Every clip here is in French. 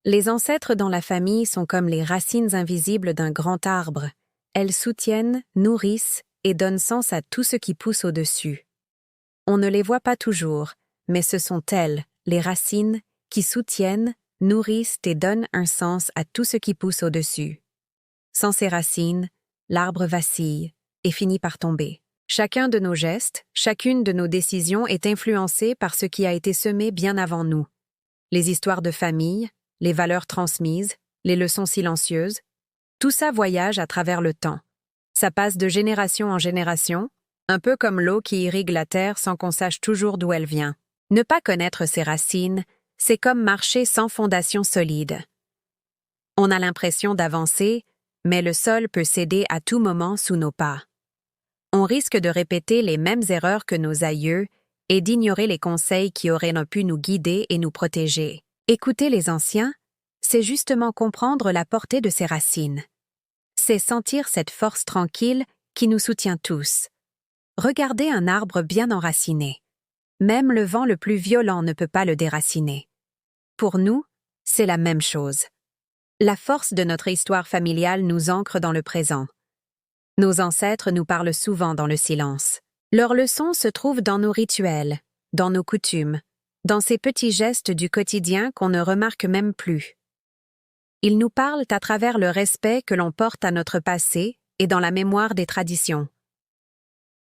Les ancêtres dans la famille sont comme les racines invisibles d'un grand arbre. Elles soutiennent, nourrissent et donnent sens à tout ce qui pousse au-dessus. On ne les voit pas toujours, mais ce sont elles, les racines, qui soutiennent, nourrissent et donnent un sens à tout ce qui pousse au-dessus. Sans ces racines, l'arbre vacille et finit par tomber. Chacun de nos gestes, chacune de nos décisions est influencée par ce qui a été semé bien avant nous. Les histoires de famille, les valeurs transmises, les leçons silencieuses, tout ça voyage à travers le temps. Ça passe de génération en génération, un peu comme l'eau qui irrigue la terre sans qu'on sache toujours d'où elle vient. Ne pas connaître ses racines, c'est comme marcher sans fondation solide. On a l'impression d'avancer, mais le sol peut céder à tout moment sous nos pas. On risque de répéter les mêmes erreurs que nos aïeux et d'ignorer les conseils qui auraient pu nous guider et nous protéger. Écouter les anciens, c'est justement comprendre la portée de ces racines. C'est sentir cette force tranquille qui nous soutient tous. Regardez un arbre bien enraciné. Même le vent le plus violent ne peut pas le déraciner. Pour nous, c'est la même chose. La force de notre histoire familiale nous ancre dans le présent. Nos ancêtres nous parlent souvent dans le silence. Leurs leçons se trouvent dans nos rituels, dans nos coutumes, dans ces petits gestes du quotidien qu'on ne remarque même plus. Ils nous parlent à travers le respect que l'on porte à notre passé et dans la mémoire des traditions.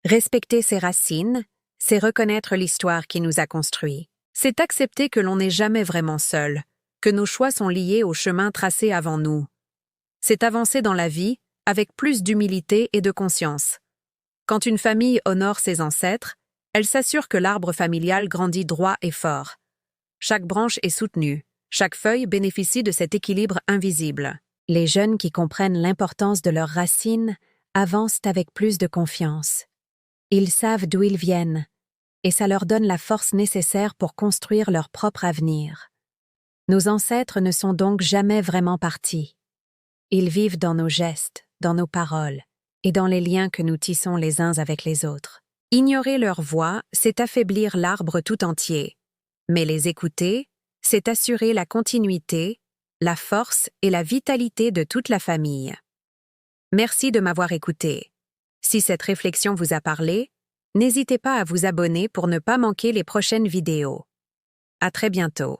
Respecter ses racines, c'est reconnaître l'histoire qui nous a construits. C'est accepter que l'on n'est jamais vraiment seul, que nos choix sont liés au chemin tracé avant nous. C'est avancer dans la vie avec plus d'humilité et de conscience. Quand une famille honore ses ancêtres, elle s'assure que l'arbre familial grandit droit et fort. Chaque branche est soutenue, chaque feuille bénéficie de cet équilibre invisible. Les jeunes qui comprennent l'importance de leurs racines avancent avec plus de confiance. Ils savent d'où ils viennent, et ça leur donne la force nécessaire pour construire leur propre avenir. Nos ancêtres ne sont donc jamais vraiment partis. Ils vivent dans nos gestes, dans nos paroles, et dans les liens que nous tissons les uns avec les autres. Ignorer leur voix, c'est affaiblir l'arbre tout entier. Mais les écouter, c'est assurer la continuité, la force et la vitalité de toute la famille. Merci de m'avoir écouté. Si cette réflexion vous a parlé, n'hésitez pas à vous abonner pour ne pas manquer les prochaines vidéos. À très bientôt.